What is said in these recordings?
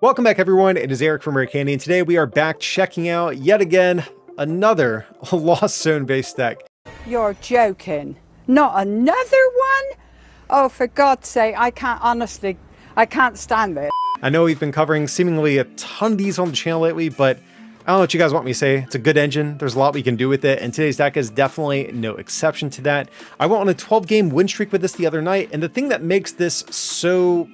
Welcome back, everyone. It is Eric from Rare Candy, and today we are back checking out yet again another Lost Zone based deck. You're joking. Not another one? Oh, for God's sake, I can't stand it. I know we've been covering seemingly a ton of these on the channel lately, but I don't know what you guys want me to say. It's a good engine. There's a lot we can do with it, and today's deck is definitely no exception to that. I went on a 12-game win streak with this the other night, and the thing that makes this so...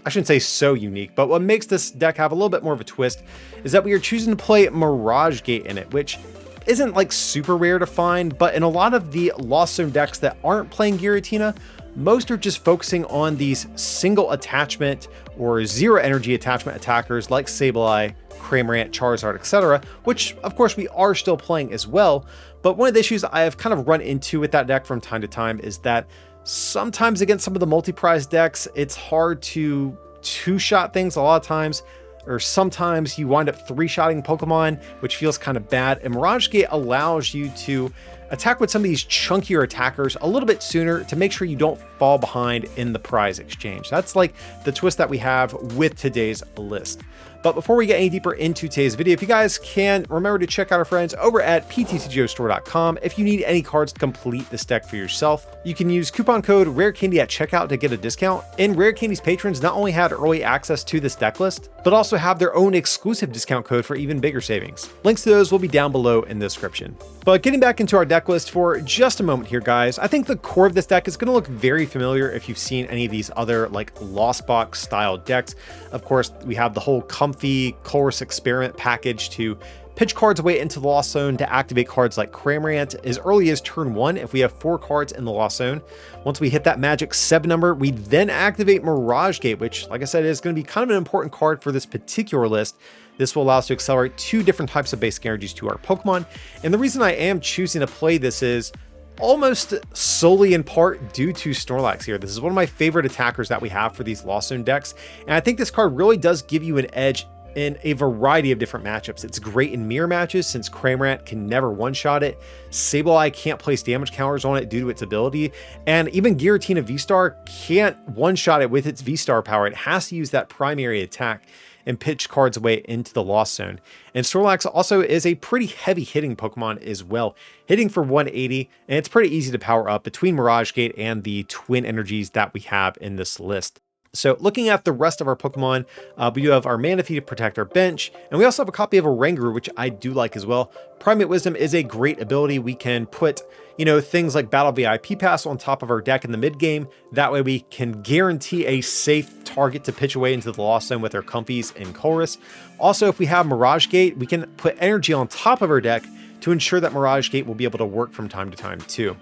I shouldn't say so unique, but what makes this deck have a little bit more of a twist is that we are choosing to play Mirage Gate in it, which isn't like super rare to find, but in a lot of the Lost Zone decks that aren't playing Giratina, most are just focusing on these single attachment or zero energy attachment attackers like Sableye, Cramorant, Charizard, etc., which of course we are still playing as well. But one of the issues I have kind of run into with that deck from time to time is that sometimes against some of the multi-prize decks, it's hard to two-shot things a lot of times, or sometimes you wind up three-shotting Pokemon, which feels kind of bad. And Mirage Gate allows you to attack with some of these chunkier attackers a little bit sooner to make sure you don't fall behind in the prize exchange. That's like the twist that we have with today's list. But before we get any deeper into today's video, if you guys can, remember to check out our friends over at PTCGO if you need any cards to complete this deck for yourself. You can use coupon code RARECANDY at checkout to get a discount. And Rare Candy's patrons not only had early access to this deck list, but also have their own exclusive discount code for even bigger savings. Links to those will be down below in the description. But getting back into our deck list for just a moment here, guys, I think the core of this deck is going to look very familiar if you've seen any of these other like Lost Box style decks. Of course, we have the whole comfy Chorus Experiment package to pitch cards away into the Lost Zone to activate cards like Cramorant as early as turn 1 if we have 4 cards in the Lost Zone. Once we hit that magic 7 number, we then activate Mirage Gate, which, like I said, is going to be kind of an important card for this particular list. This will allow us to accelerate 2 different types of basic energies to our Pokemon. And the reason I am choosing to play this is almost solely in part due to Snorlax here. This is one of my favorite attackers that we have for these Lost Zone decks. And I think this card really does give you an edge in a variety of different matchups. It's great in mirror matches since Cramorant can never one-shot it. Sableye can't place damage counters on it due to its ability. And even Giratina VSTAR can't one-shot it with its VSTAR power. It has to use that primary attack and pitch cards away into the Lost Zone. And Snorlax also is a pretty heavy hitting Pokemon as well, hitting for 180, and it's pretty easy to power up between Mirage Gate and the twin energies that we have in this list. So looking at the rest of our Pokemon, we do have our Manaphy to protect our bench, and we also have a copy of a Rangaroo, which I do like as well. Primate Wisdom is a great ability. We can put, things like Battle VIP Pass on top of our deck in the mid game. That way we can guarantee a safe target to pitch away into the Lost Zone with our Comfies and Chorus. Also, if we have Mirage Gate, we can put energy on top of our deck to ensure that Mirage Gate will be able to work from time to time too.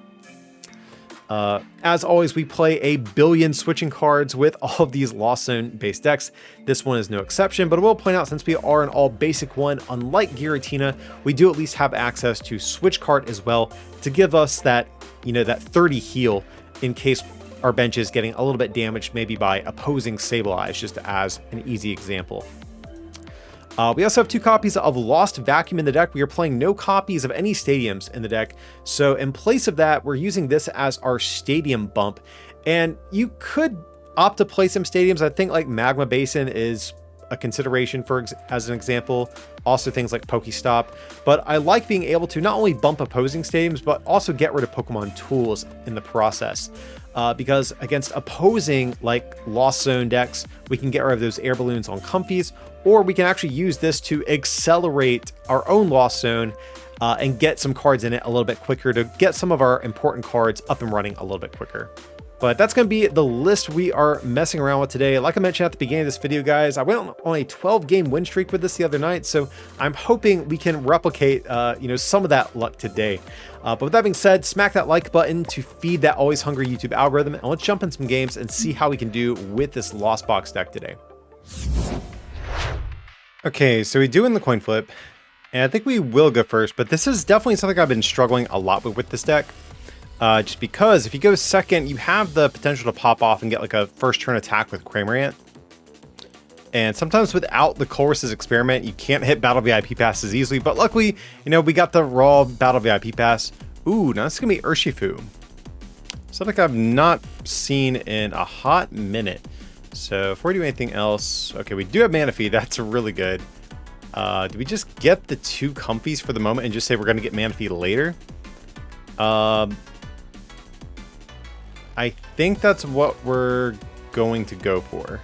As always, we play a billion switching cards with all of these Lost Zone based decks. This one is no exception, but I will point out, since we are an all basic one, unlike Giratina, we do at least have access to switch card as well to give us that, that 30 heal in case our bench is getting a little bit damaged, maybe by opposing Sableye, just as an easy example. We also have 2 copies of Lost Vacuum in the deck. We are playing no copies of any stadiums in the deck. So in place of that, we're using this as our stadium bump. And you could opt to play some stadiums. I think like Magma Basin is a consideration as an example. Also things like Pokestop. But I like being able to not only bump opposing stadiums, but also get rid of Pokemon tools in the process. Because against opposing like Lost Zone decks, we can get rid of those air balloons on Comfies, or we can actually use this to accelerate our own Lost Zone and get some cards in it a little bit quicker to get some of our important cards up and running a little bit quicker. But that's going to be the list we are messing around with today. Like I mentioned at the beginning of this video, guys, I went on a 12-game win streak with this the other night, so I'm hoping we can replicate, some of that luck today. But with that being said, smack that like button to feed that always hungry YouTube algorithm, and let's jump in some games and see how we can do with this Lost Box deck today. Okay, so we do in the coin flip, and I think we will go first, but this is definitely something I've been struggling a lot with this deck. Just because if you go second, you have the potential to pop off and get like a first turn attack with Cramorant. And sometimes without the Chorus's Experiment, you can't hit Battle VIP Pass as easily. But luckily, we got the raw Battle VIP Pass. Ooh, now it's going to be Urshifu. Something I've not seen in a hot minute. So before we do anything else, okay, we do have Manaphy. That's really good. Do we just get the 2 Comfies for the moment and just say we're going to get Manaphy later? I think that's what we're going to go for.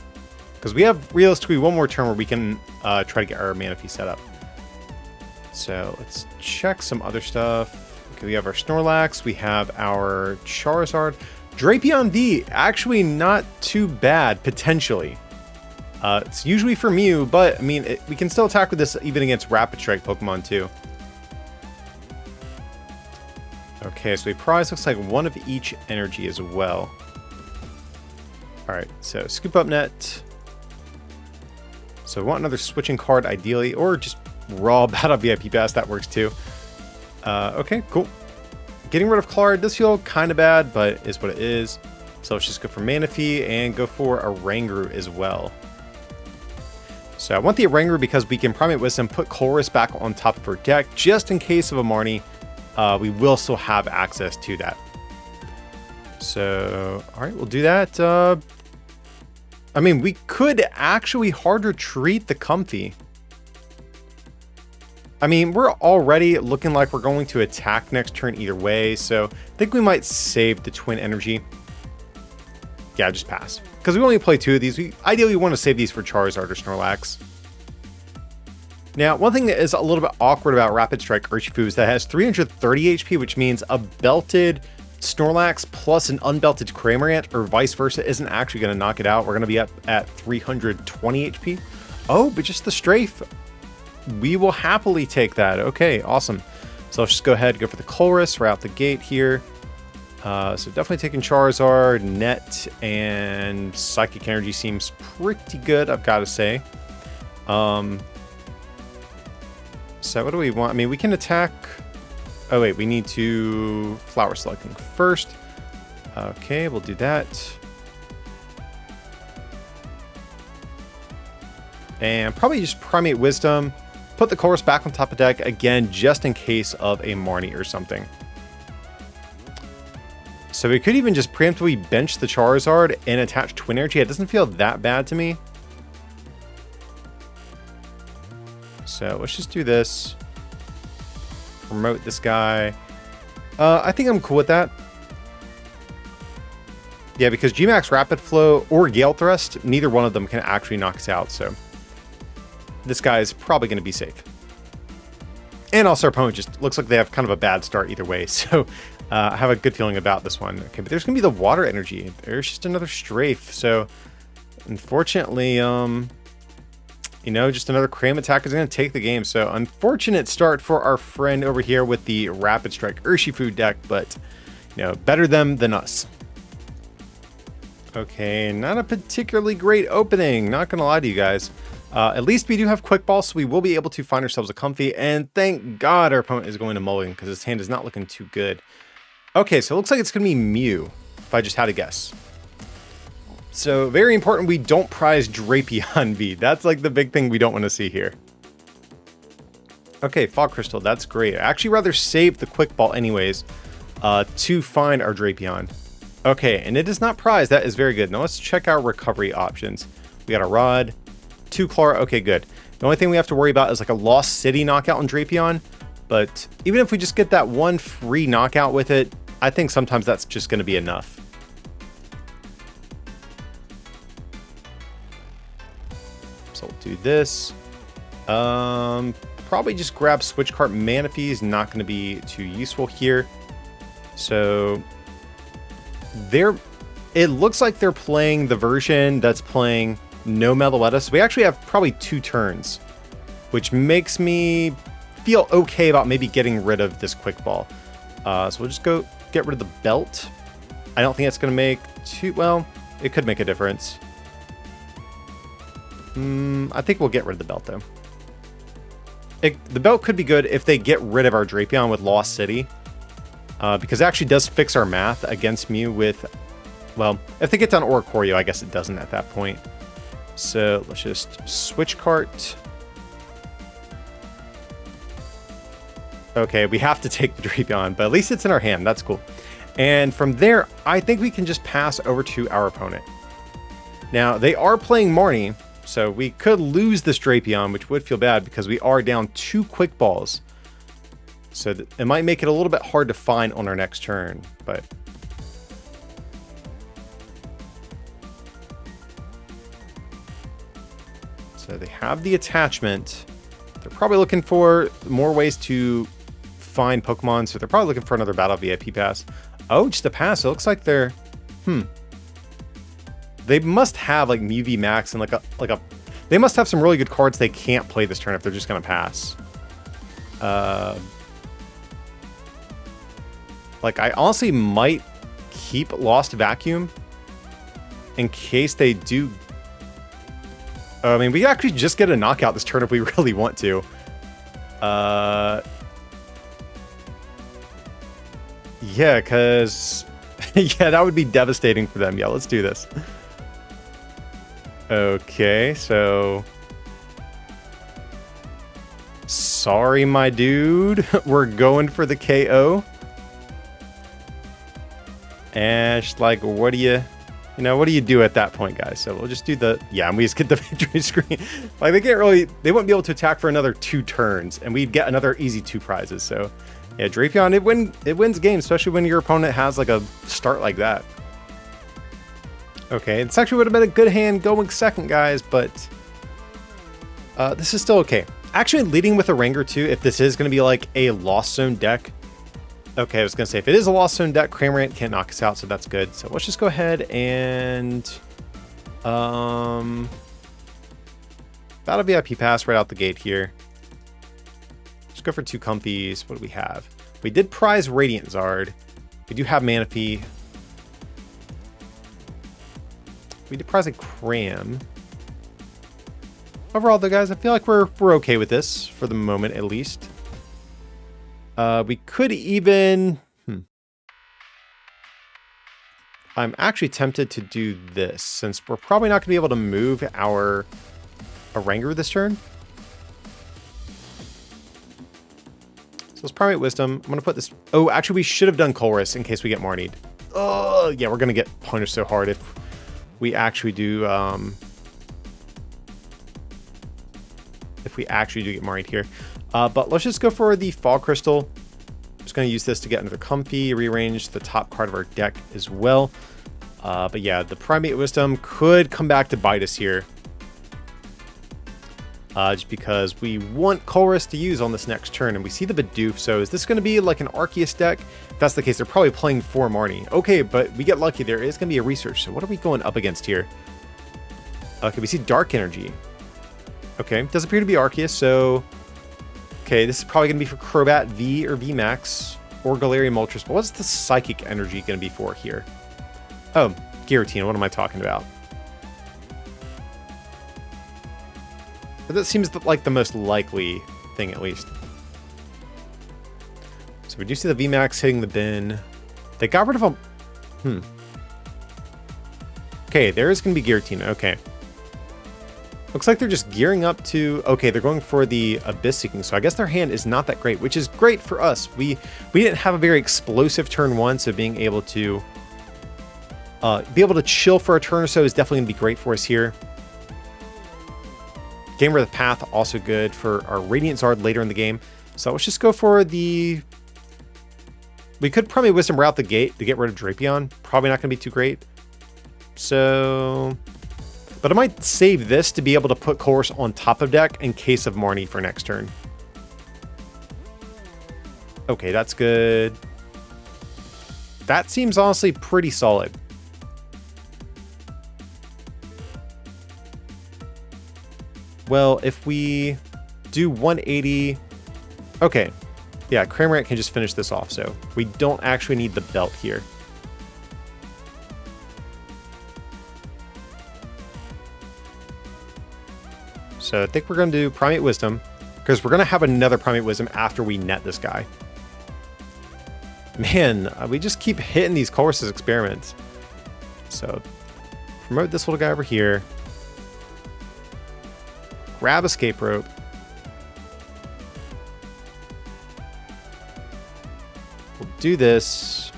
Because we have realistically one more turn where we can try to get our Manaphy set up. So let's check some other stuff. Okay, we have our Snorlax. We have our Charizard. Drapion V, actually not too bad, potentially. It's usually for Mew, but I mean, we can still attack with this even against Rapid Strike Pokemon too. Okay, so we prize looks like 1 of each energy as well. Alright, so Scoop Up Net. So we want another switching card ideally, or just raw Battle VIP Pass, that works too. Okay, cool. Getting rid of Clar does feel kind of bad, but is what it is. So let's just go for Manaphy and go for a Oranguru as well. So I want the Oranguru because we can Primate Wisdom, put Chorus back on top of her deck, just in case of a Marnie. We will still have access to that. So, alright, we'll do that. I mean, we could actually hard retreat the Comfy. I mean, we're already looking like we're going to attack next turn either way, so I think we might save the Twin Energy. Yeah, just pass. Because we only play 2 of these. We ideally want to save these for Charizard or Snorlax. Now, one thing that is a little bit awkward about Rapid Strike Urshifu is that it has 330 HP, which means a belted Snorlax plus an unbelted Cramorant, or vice versa, isn't actually going to knock it out. We're going to be up at 320 HP. Oh, but just the Strafe. We will happily take that. Okay, awesome. So let's just go ahead and go for the Chorus right out the gate here. So definitely taking Charizard, Net, and Psychic Energy seems pretty good, I've got to say. So what do we want? I mean, we can attack... Oh wait, we need to Flower Selecting first. Okay, we'll do that. And probably just Primate Wisdom. Put the Chorus back on top of deck, again, just in case of a Marnie or something. So we could even just preemptively bench the Charizard and attach Twin Energy. It doesn't feel that bad to me. So let's just do this. Promote this guy. I think I'm cool with that. Yeah, because Gmax Rapid Flow or Gale Thrust, neither one of them can actually knock us out, so this guy is probably going to be safe. And also our opponent just looks like they have kind of a bad start either way, so I have a good feeling about this one. Okay, but there's going to be the Water Energy. There's just another Strafe, so unfortunately, you know, just another Cram attack is going to take the game. So unfortunate start for our friend over here with the Rapid Strike Urshifu deck, but, you know, better them than us. Okay, not a particularly great opening, not going to lie to you guys. At least we do have Quick Ball, so we will be able to find ourselves a Comfy, and thank God our opponent is going to Mulligan, because his hand is not looking too good. Okay, so it looks like it's going to be Mew, if I just had to guess. So, very important, we don't prize Drapion V. That's like the big thing we don't want to see here. Okay, Fog Crystal, that's great. I actually rather save the Quick Ball anyways to find our Drapion. Okay, and it is not prized. That is very good. Now let's check our recovery options. We got a Rod, 2 Clar. Okay, good. The only thing we have to worry about is like a Lost City knockout on Drapion. But even if we just get that one free knockout with it, I think sometimes that's just going to be enough. So we'll do this. Probably just grab Switch Cart Manaphy is not going to be too useful here. So it looks like they're playing the version that's playing no Meloetta. So we actually have probably 2 turns, which makes me feel okay about maybe getting rid of this Quick Ball. So we'll just go get rid of the Belt. I don't think it's going to make too... Well, it could make a difference. I think we'll get rid of the Belt, though. The Belt could be good if they get rid of our Drapion with Lost City. Because it actually does fix our math against Mew with... Well, if they get down Oricorio, I guess it doesn't at that point. So let's just Switch Cart. Okay, we have to take the Drapion, but at least it's in our hand. That's cool. And from there, I think we can just pass over to our opponent. Now, they are playing Marnie, so we could lose this Drapion, which would feel bad because we are down 2 quick balls. So it might make it a little bit hard to find on our next turn, but... So they have the attachment. They're probably looking for more ways to find Pokemon, so they're probably looking for another Battle VIP pass. Oh, just a pass. It looks like they're... They must have like Mew VMAX and like a... They must have some really good cards they can't play this turn if they're just going to pass. Like, I honestly might keep Lost Vacuum in case they do... I mean, we actually just get a knockout this turn if we really want to. Yeah, because... yeah, that would be devastating for them. Yeah, let's do this. Okay, so... Sorry, my dude. We're going for the KO. And just like, what do you do at that point, guys? So we'll just do the, yeah, and we just get the victory screen. Like, they wouldn't be able to attack for another 2 turns, and we'd get another easy 2 prizes. So, yeah, Drapion, it wins games, especially when your opponent has like a start like that. Okay, this actually would have been a good hand going second, guys, but this is still okay. Actually, leading with a Ranger too, if this is going to be like a Lost Zone deck. Okay, I was going to say, if it is a Lost Zone deck, Cramorant can't knock us out, so that's good. So let's just go ahead and... Battle VIP pass right out the gate here. Just go for 2 comfies. What do we have? We did prize Radiant Zard. We do have Manaphy. We did prize a Cram. Overall, though, guys, I feel like we're okay with this, for the moment at least. We could even... I'm actually tempted to do this, since we're probably not going to be able to move our Ranger this turn. So let's Primate Wisdom. I'm going to put this... Oh, actually, we should have done Colress in case we get Marnied. Oh, yeah, we're going to get punished so hard if we actually do... if we actually do get Marnied here. But let's just go for the Fog Crystal. I'm just going to use this to get another Comfy, rearrange the top card of our deck as well. But yeah, the Primate Wisdom could come back to bite us here. Just because we want Colress to use on this next turn, and we see the Bidoof. So is this going to be like an Arceus deck? If that's the case, they're probably playing 4 Marnie. Okay, but we get lucky. There is going to be a Research. So what are we going up against here? Okay, we see Dark Energy. Okay, does appear to be Arceus, so... Okay, this is probably going to be for Crobat V or VMAX or Galarian Moltres. But what's the Psychic Energy going to be for here? Oh, Giratina. What am I talking about? But that seems like the most likely thing, at least. So we do see the VMAX hitting the bin. They got rid of a... Okay, there is going to be Giratina. Okay. Looks like they're just gearing up to... Okay, they're going for the Abyss Seeking, so I guess their hand is not that great, which is great for us. We didn't have a very explosive turn 1, so being able to chill for a turn or so is definitely going to be great for us here. Gamer of the Path, also good for our Radiant Zard later in the game. So let's just go for the... We could probably Wisdom route the gate to get rid of Drapion. Probably not going to be too great. So... But I might save this to be able to put Colress on top of deck in case of Marnie for next turn. Okay, that's good. That seems honestly pretty solid. Well, if we do 180... Okay. Yeah, Cramorant can just finish this off, so we don't actually need the belt here. So I think we're going to do Primate Wisdom, because we're going to have another Primate Wisdom after we net this guy. Man, we just keep hitting these Colress's experiments. So promote this little guy over here. Grab Escape Rope. We'll do this.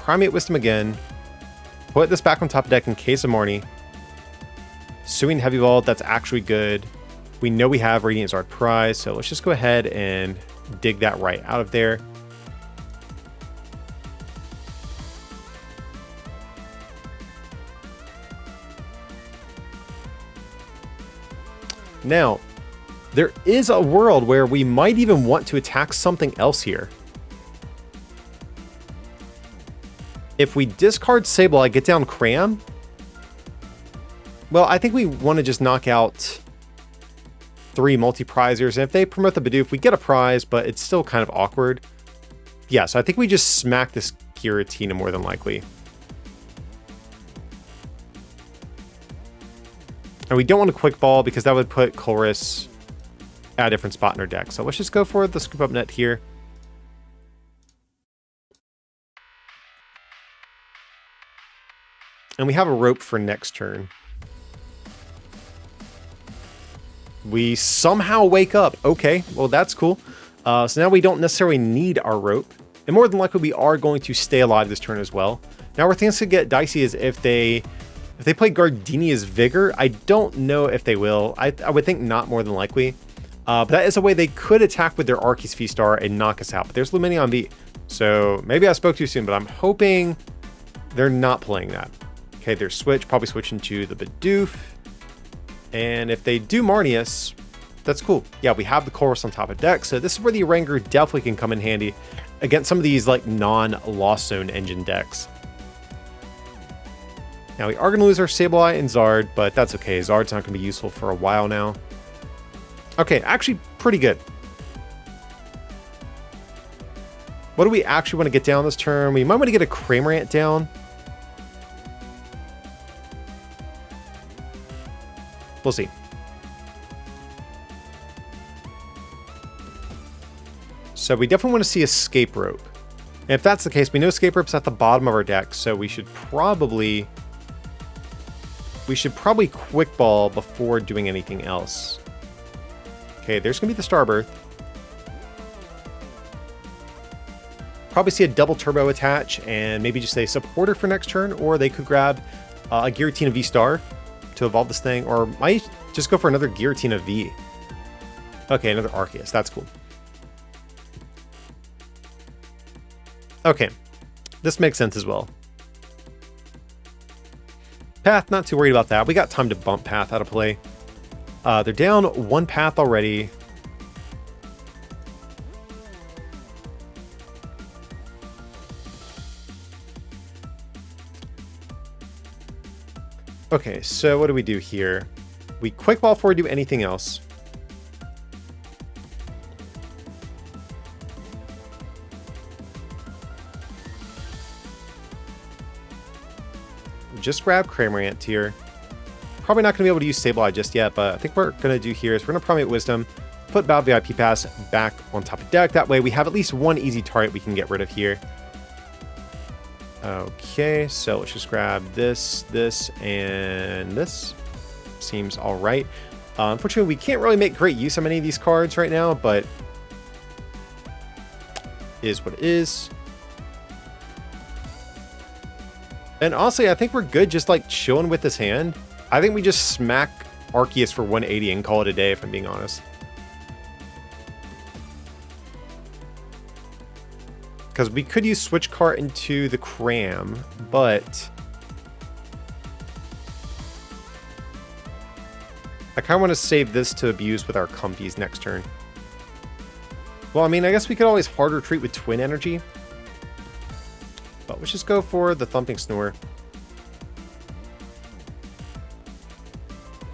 Primate Wisdom again. Put this back on top of deck in case of Marnie. Suing Heavy Ball, that's actually good. We know we have Radiant Charizard Prize, so let's just go ahead and dig that right out of there. Now, there is a world where we might even want to attack something else here. If we discard Sableye, get down Cram. Well, I think we want to just knock out 3 multi-prizers. And if they promote the Bidoof, we get a prize, but it's still kind of awkward. Yeah, so I think we just smack this Giratina more than likely. And we don't want to Quick Ball because that would put Chorus at a different spot in our deck. So let's just go for the Scoop Up Net here. And we have a Rope for next turn. We somehow wake up. Okay, well that's cool. So now we don't necessarily need our Rope. And more than likely we are going to stay alive this turn as well. Now where things could get dicey is if they play Gardenia's Vigor. I don't know if they will. I would think not, more than likely. But that is a way they could attack with their Arceus VSTAR and knock us out. But there's Lumineon V. So maybe I spoke too soon, but I'm hoping they're not playing that. Okay, their switch, probably switching to the Bidoof. And if they do Marnius, that's cool. Yeah, we have the Chorus on top of deck, so this is where the Ranger definitely can come in handy against some of these like non-Lost Zone engine decks. Now we are going to lose our Sableye and Zard, but that's okay. Zard's not going to be useful for a while now. Okay, actually pretty good. What do we actually want to get down this turn? We might want to get a Cramorant down. We'll see. So we definitely want to see Escape Rope. And if that's the case, we know Escape Rope's at the bottom of our deck, so we should probably Quick Ball before doing anything else. Okay, there's going to be the Starbirth. Probably see a double Turbo attach and maybe just a Supporter for next turn, or they could grab a Giratina V-Star to evolve this thing, or might just go for another Giratina V. Okay, another Arceus. That's cool. Okay, this makes sense as well. Path, not too worried about that. We got time to bump Path out of play. They're down 1 Path already. Okay, so what do we do here? We Quick Ball before we do anything else. Just grab Cramorant here. Probably not going to be able to use Sableye just yet, but I think what we're going to do here is we're going to Primate Wisdom, put Battle VIP Pass back on top of deck. That way we have at least one easy target we can get rid of here. Okay, so let's just grab this, and this. Seems all right. Unfortunately, we can't really make great use of many of these cards right now, but is what it is. And honestly, I think we're good just like chilling with this hand. I think we just smack Arceus for 180 and call it a day, if I'm being honest. Because we could use Switch Cart into the Cram, but I kind of want to save this to abuse with our Comfies next turn. Well, I mean, I guess we could always hard retreat with Twin Energy. But let's just go for the Thumping Snore.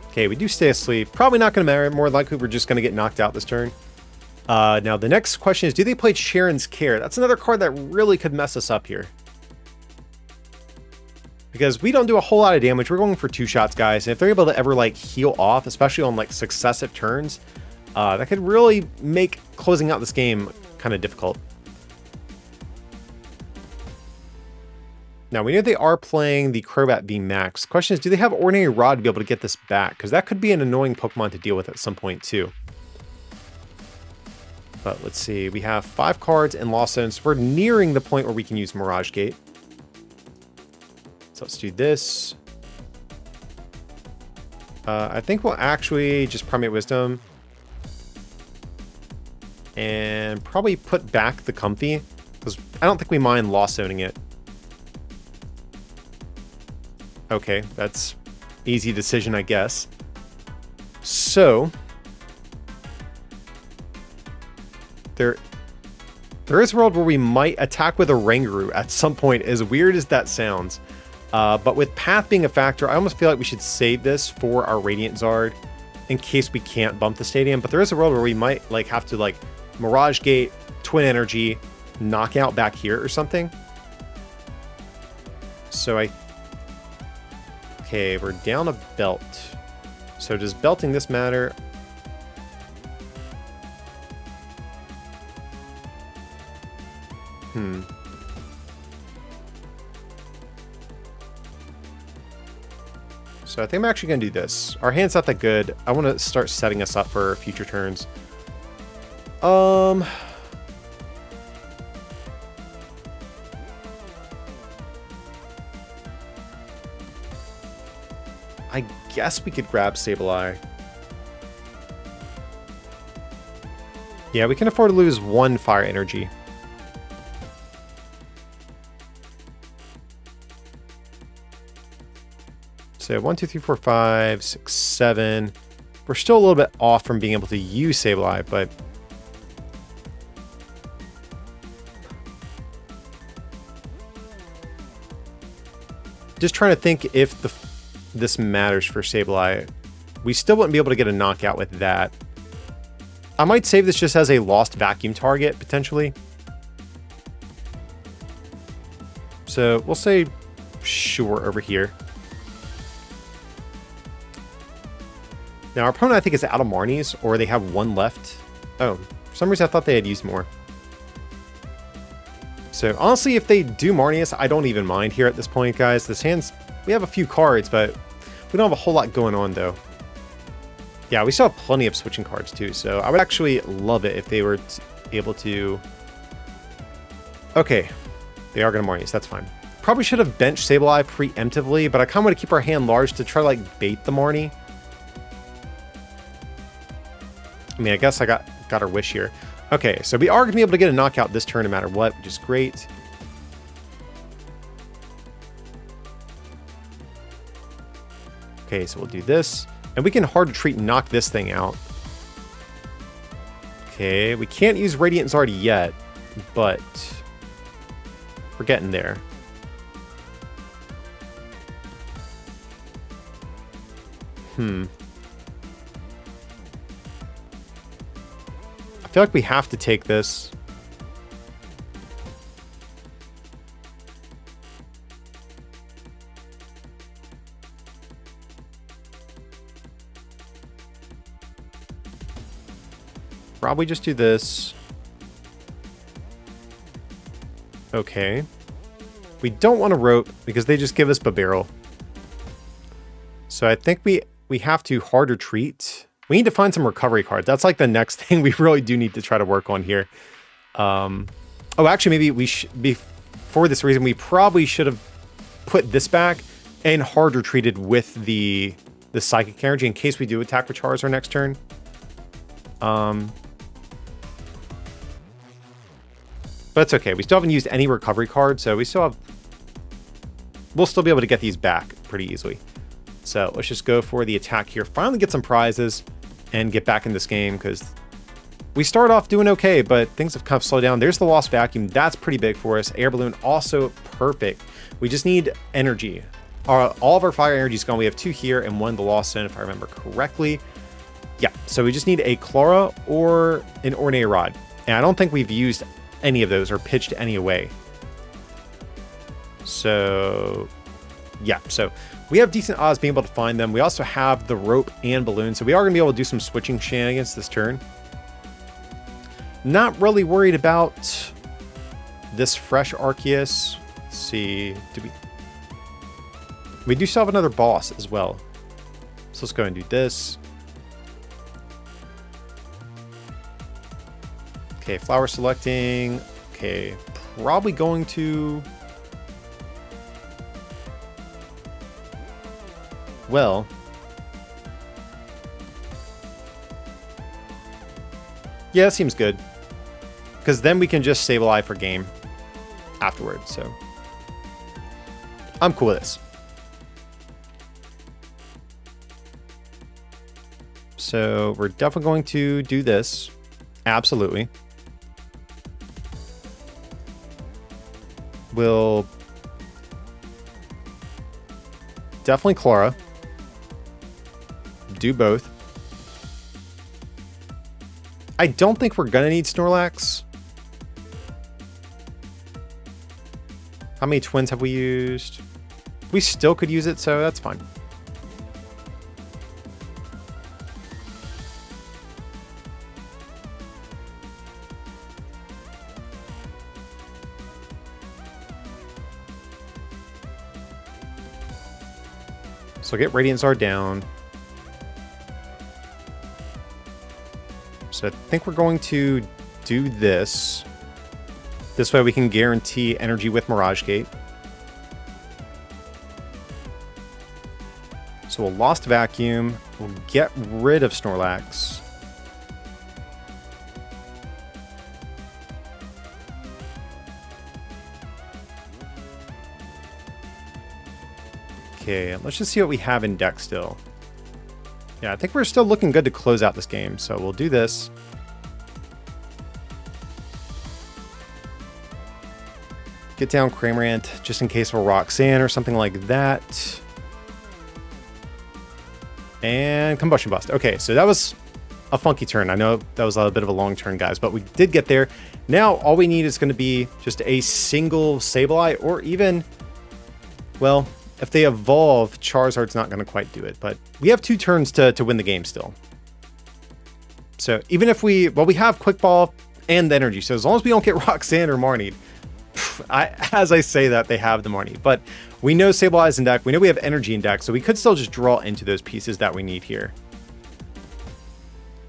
Okay, we do stay asleep. Probably not going to matter. More likely, we're just going to get knocked out this turn. Now, the next question is, do they play Sharon's Care? That's another card that really could mess us up here. Because we don't do a whole lot of damage. We're going for 2 shots, guys. And if they're able to ever, like, heal off, especially on, like, successive turns, that could really make closing out this game kind of difficult. Now, we know they are playing the Crobat VMAX. Question is, do they have Ordinary Rod to be able to get this back? Because that could be an annoying Pokemon to deal with at some point, too. But let's see. We have 5 cards in Lost Zones. We're nearing the point where we can use Mirage Gate. So let's do this. I think we'll actually just Primate Wisdom. And probably put back the Comfy, because I don't think we mind Lost Zoning it. Okay, that's easy decision, I guess. So there is a world where we might attack with a Rangaroo at some point, as weird as that sounds. But with Path being a factor, I almost feel like we should save this for our Radiant Zard in case we can't bump the stadium. But there is a world where we might like have to like Mirage Gate, Twin Energy, Knockout back here or something. So okay, we're down a belt. So does belting this matter? So I think I'm actually going to do this. Our hand's not that good. I want to start setting us up for future turns. I guess we could grab Sableye. Yeah, we can afford to lose one fire energy. So 1, 2, 3, 4, 5, 6, 7. We're still a little bit off from being able to use Sableye, but just trying to think if this matters for Sableye. We still wouldn't be able to get a knockout with that. I might save this just as a lost vacuum target, potentially. So we'll say sure over here. Now our opponent I think is out of Marnies, or they have one left. Oh, for some reason I thought they had used more. So honestly, if they do Marnius, I don't even mind here at this point, guys. This hand's, we have a few cards, but we don't have a whole lot going on though. Yeah, we still have plenty of switching cards too, so I would actually love it if they were able to... Okay, they are going to Marnius, that's fine. Probably should have benched Sableye preemptively, but I kind of want to keep our hand large to try to like bait the Marnie. I mean, I guess I got our wish here. Okay, so we are going to be able to get a knockout this turn no matter what, which is great. Okay, so we'll do this. And we can hard to treat knock this thing out. Okay, we can't use Radiant Zard yet, but we're getting there. I feel like we have to take this. Probably just do this. Okay. We don't want to rope because they just give us Barrel. So I think we have to harder treat. We need to find some recovery cards. That's like the next thing we really do need to try to work on here. Oh, actually, maybe we for this reason, we probably should have put this back and harder treated with the Psychic Energy in case we do attack with Charizard next turn. But it's okay. We still haven't used any recovery cards, so we'll still be able to get these back pretty easily. So let's just go for the attack here. Finally get some prizes and get back in this game, because we start off doing okay, but things have kind of slowed down. There's the Lost Vacuum. That's pretty big for us. Air Balloon, also perfect. We just need energy. All of our fire energy is gone. We have 2 here and 1 the Lost Zone, if I remember correctly. Yeah, so we just need a Clara or an Ornate Rod. And I don't think we've used any of those or pitched any away. So, yeah, so we have decent odds being able to find them. We also have the rope and balloon, so we are going to be able to do some switching shenanigans this turn. Not really worried about this fresh Arceus. Let's see, we do still have another boss as well. So let's go and do this. Okay, flower selecting. Okay, probably going to... Well, yeah, that seems good. Because then we can just Sableye for game afterwards, so I'm cool with this. So we're definitely going to do this. Absolutely. We'll definitely Clara. Do both. I don't think we're gonna need Snorlax. How many twins have we used? We still could use it, so that's fine. So get Radiant Charizard down. So I think we're going to do this. This way we can guarantee energy with Mirage Gate. So we'll Lost Vacuum. We'll get rid of Snorlax. Okay, let's just see what we have in deck still. Yeah, I think we're still looking good to close out this game, so we'll do this. Get down Cramorant, just in case of a Roxanne or something like that. And Combustion Bust. Okay, so that was a funky turn. I know that was a bit of a long turn, guys, but we did get there. Now, all we need is going to be just a single Sableye, or even, well, if they evolve, Charizard's not going to quite do it, but we have 2 turns to win the game still. So even if we have Quick Ball and the energy, so as long as we don't get Roxanne or Marnie, as I say that, they have the Marnie, but we know Sableye is in deck. We know we have energy in deck, so we could still just draw into those pieces that we need here.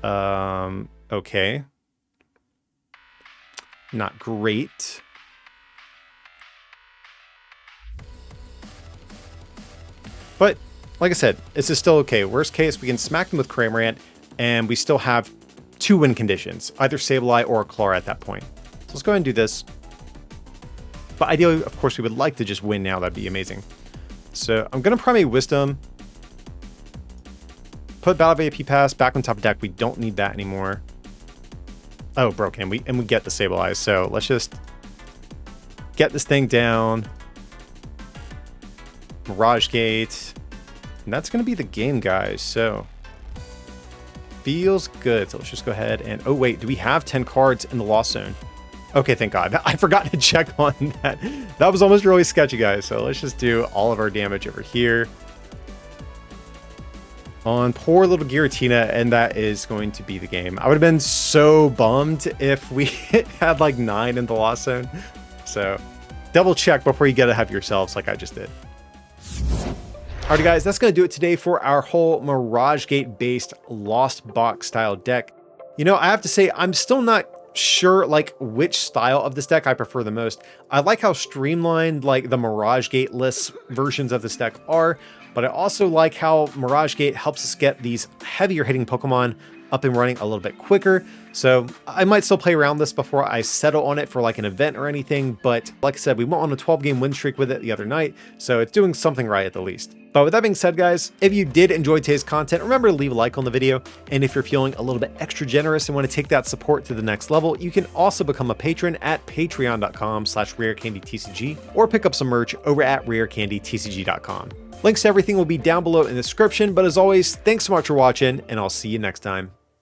Okay. Not great. But, like I said, this is still okay. Worst case, we can smack them with Cramorant, and we still have 2 win conditions, either Sableye or Clara at that point. So let's go ahead and do this. But ideally, of course, we would like to just win now. That'd be amazing. So I'm going to Primate Wisdom. Put Battle of AP Pass back on top of deck. We don't need that anymore. Oh, broken. And we get the Sableye. So let's just get this thing down. Mirage Gate. And that's going to be the game, guys. So feels good. So let's just go ahead and... Oh, wait. Do we have 10 cards in the Lost Zone? Okay, thank God. I forgot to check on that. That was almost really sketchy, guys. So let's just do all of our damage over here. On poor little Giratina, and that is going to be the game. I would have been so bummed if we had like 9 in the Lost Zone. So double check before you get ahead of yourselves like I just did. Alright guys, that's going to do it today for our whole Mirage Gate based Lost Box style deck. You know, I have to say, I'm still not sure like which style of this deck I prefer the most. I like how streamlined like the Mirage Gate list versions of this deck are, but I also like how Mirage Gate helps us get these heavier hitting Pokemon up and running a little bit quicker. So I might still play around this before I settle on it for like an event or anything, but like I said, we went on a 12-game win streak with it the other night, so it's doing something right at the least. But with that being said, guys, if you did enjoy today's content, remember to leave a like on the video, and if you're feeling a little bit extra generous and want to take that support to the next level, you can also become a patron at patreon.com/rarecandytcg or pick up some merch over at rarecandytcg.com. Links to everything will be down below in the description, but as always, thanks so much for watching, and I'll see you next time.